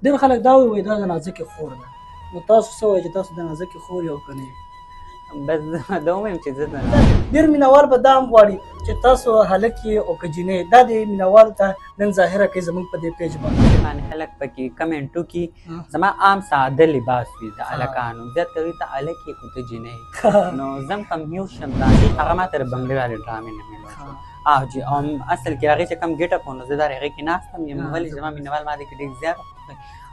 ډېر خلک دا وایي دا د نازکې خور ده، نو تاسو څه وایئ چې تاسو د نازکې خور یو که نه یې؟ بس دا ووایم چې زه ډېر مینهوال به دا هم غواړي چې تاسو هلک یې او که جینۍ دا د مینهوالو ته نن ظاهره کوي زموږ په دې پیج باندې خلک پکې کمنټ وکړي زما عام ساده لباس وي د هلکانو زیات کوي ته هلک یې که ته جینۍ نو زه هم کنفیوز شم هغه ما ته د بنګړي والې ډرامې نه میلو جی اصل کې هغې چې کوم ګیټ اپ و نو زه د هغې کې ناست یم ولې زما مینهوال ما دې کې ډېر زیات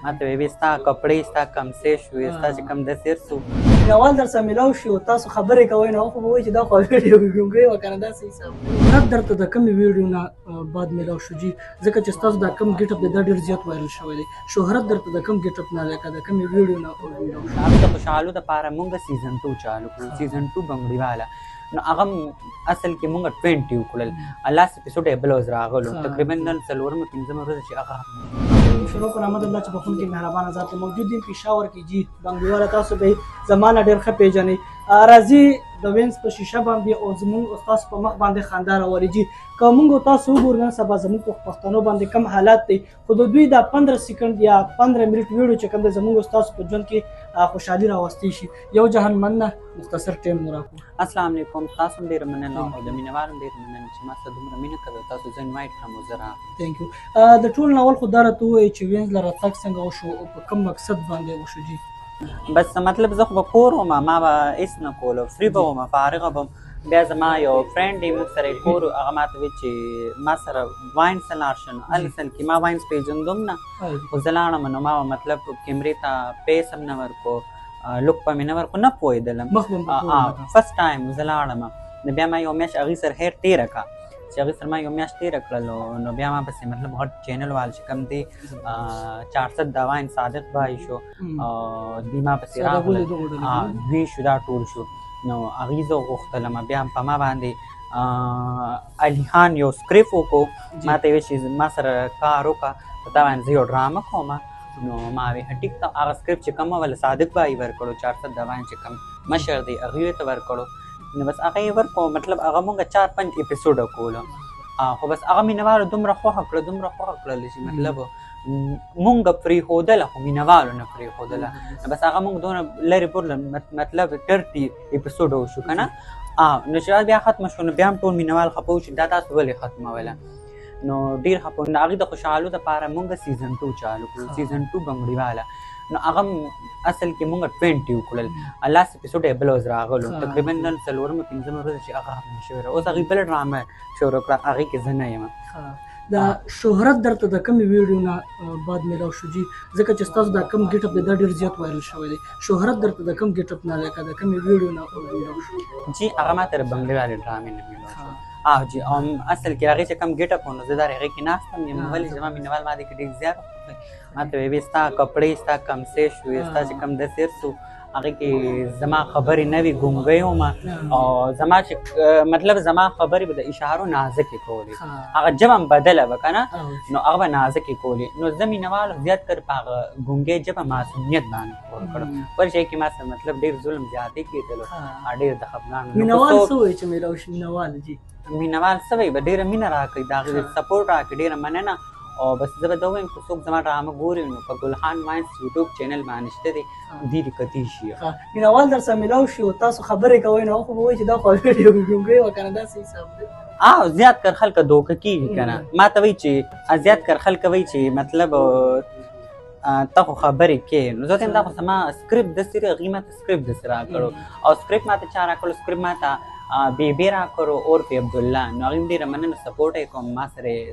ما ته ویې ستا کپړې ستا کمسې شوې ستا چې کوم داسې هر څه مینهوال در سره میلاو شي او تاسو خبرې کوئ نو هغه خو به وایي چې دا خو ویډیو ګونګۍ وه که نه داسې حساب شهرت درته د کومې ویډیو نه بعد میلاو شو جي ځکه چې ستاسو دا کوم ګیټ اپ دی دا ډېر زیات وایرل شوی دی شهرت درته د کوم ګیټ اپ نه لکه د کومې ویډیو نه میلاو شو هغه د خوشحالو دپاره مونږ سیزن 2 چالو کړو سیزن 2 بنګړي والا نو هغه اصل کې مونږ 20 وکړل لاست اپیسوډ یې بل ورځ راغلو تقریبا نن څلورمه پنځمه ورځ چې هغه شروع پر احمد الله چې بخونکي مهربانه ذات موجود دي پېښور کې جي بنګړي والا تاسو به زمانه ډېر ښه پېژنئ راځي د وینس په شیشه باندې او زموږ ستاسو په مخ باندې خندا راولي جي که موږ تاسو وګورو نن سبا زموږ په پښتنو باندې کم حالات دی خو د دوی دا 15 سکند یا 15 منټ ویډیو چې کوم د زموږ ستاسو په ژوند کې خوشحالي راوستی شي یو جهان مننه مختصر ټیم مو راکړو السلام علیکم تاسو هم ډېره مننه او د مینهوال هم ډېره مننه چې ما سره دومره مینه کوي تاسو زه انوایټ کړم او زه راغلم تھینک یو د ټول ناول خو دا راته ووایي چې وینز له راتګ څنګه وشو او په کوم مقصد باندې وشو جي بس مطلب زه خو به کور وم ما به هېڅ نه کولو فری به وم فارغه به بیا زما یو فرینډ دی موږ سره یې کور هغه ما ته وایي چې ما سره واینس ته لاړ شه نو اصل کې ما واینس پېژندم نه خو زه لاړم نو ما مطلب کیمرې ته پیس هم نه ورکو لوک په مې نه ورکو نه پوهېدلم فرسټ ټایم زه لاړم نو بیا ما یو میاشت هغې سره هیر تېره کړه چې هغې سره ما یو میاشت تېره کړلو نو بیا ما پسې مطلب غټ چینل وال چې کوم دی 400 د واین صادق بای شو دوی ما پسې راغلل دوی شو دا ټول شو نو هغې زه وغوښتلم بیا هم په ما باندې علي خان یو سکریپ وکړو ما ته یې ویل چې ما سره کار وکړه په تا باندې زه یو ډرامه کوم نو ما وی ټیک ته هغه سکریپټ چې کوم ول صادق بای ورکړو 400 د واین چې کوم مشر دی هغې ته ورکړو نو بس هغه یې ورکړو مطلب هغه مونږ 4-5 اپیسوډه کولو خو بس هغه مینهوالو دومره خوښه کړل چې مطلب مونږ پرېښودله خو مینهوالو نه پرېښودله بس هغه مونږ دونه لرې بورله مطلب 30 اپیسوډه وشو که نه نو چې بیا ختمه شو نو بیا هم ټول مینهوال خفه وشو دا تاسو ولې ختموله نو ډېر خفه نو هغې د خوشحالو دپاره مونږ سیزن 2 چالو کړو سیزن 2 بنګړي والا نو هغه اصل کې مونږ 20 وکړل لاست اپیسوډ یې بل ورځ راغلو تقریبا نن څلورمه پنځمه ورځ چې هغه ختمه شوې ده اوس هغې بله ډرامه شروع کړه هغې کې زه نه یم دا شهرت درته د کومې ویډیو نه بعد میلاو شو جي ځکه چې ستاسو دا کوم ګیټ اپ دی دا ډېر زیات وایرل شوی دی شهرت درته د کوم ګیټ اپ نه لکه د کومې ویډیو نه میلاو شو جي هغه ما ته د بنګړي والې ډرامې نه میلاو شو جی اصل کې هغې چې کوم ګیټ اپ و نو زه د هغې کې ناستم یم ولې زما مینهوال ما دې کې ډېر زیات ما ته ویې ستا کپړې ستا کمسې شوې ستا چې کوم داسې هر څه هغې کې زما خبرې نه وي ګونګۍ ومه او زما چې مطلب زما خبرې به د اشارو نازکې کولې هغه ژبه هم بدله به که نه نو هغه به نازکې کولې نو زه مینهوالو زیات کر په هغه ګونګۍ ژبه معصومیت باندې خپور کړو بل شی کې ما سره مطلب ډېر ظلم زیاتې کېدلو ډېر د خفګان مینهوال څه وایي چې میلاو شي مینهوال جي مینهوال څه وایي به ډېره مینه راکوي د هغې سپورټ راکړي ډېره مننه او بس زه به دا ووایم که څوک زما ډرامه ګوري نو په ګلخان واینس یوټیوب چینل باندې شته دی دې دې کتلی شي مینهوال در سره میلاو شي او تاسو خبرې کوئ نو هغه خو به وایي چې دا خو ویډیو ګونګۍ وه که نه داسې حساب دی زیات کر خلکه دوکه کېږي که نه ما ته وایي چې زیات کر خلکه وایي چې مطلب ته خو خبرې کې نو زه ته دا خو زما سکریپټ داسې هغې ما ته سکریپټ داسې راکړو او سکریپټ ما ته چا راکړو سکریپټ ما ته بیبي راکړو اور پې عبدالله نو هغې هم ډېره مننه سپورټ یې کوم ما سره یې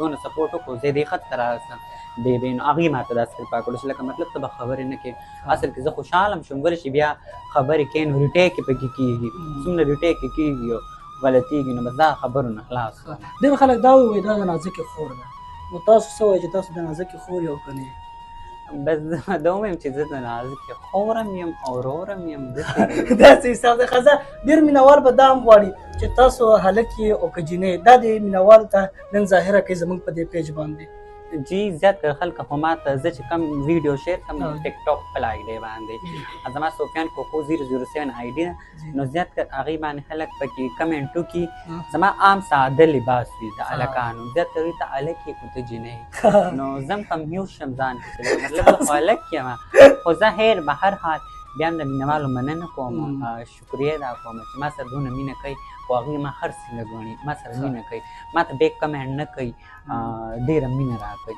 دونه سپورټ وکړو زه دې خط ته راسم بیبي نو هغې ما ته دا سکریپټ راکړو چې لکه مطلب ته به خبرې نه کوې اصل کې زه خوشحاله هم شوم ولې چې بیا خبرې کوې نو ریټیک یې پکې کېږي څومره ریټیک یې کېږي او غلطېږي نو بس دا خبرو نه خلاص ډېر خلک دا وایي دا د نازکې خور ده نو تاسو څه وایئ چې تاسو د نازکې خور یو که نه یې بس دا ووایم چې زه د نازکې خورم یم او ورورم یم داسې حساب دی ښه ډېر مینهوال به دا هم غواړي چې تاسو هلک یې او که جینۍ دا د مینهوالو ته نن ظاهره کوي زموږ په دې پیج باندې جی زیات کړ خلک خو ما ته زه چې کوم ویډیو شیر کوم او. ټیک ټاک په آی ډی باندې زما سفیان کوکو 007 آی ډی نو زیات کړ هغې باندې خلک پکې کمنټ وکړي زما عام ساده لباس وي د هلکانو زیات کړ ورته هلک یې کو ته جینۍ نو زه هم کنفیوز شم ځان کې مطلب زه خو هلک یم خو زه خیر به هر حال بیا هم د مینهوالو مننه کوم شکریه ادا کوم چې ما سره دونه مینه کوي خو هغوی ما هر څه ګڼي ما سره مینه کوي ما ته بیک کمنټ نه کوي ډېره مینه راکوي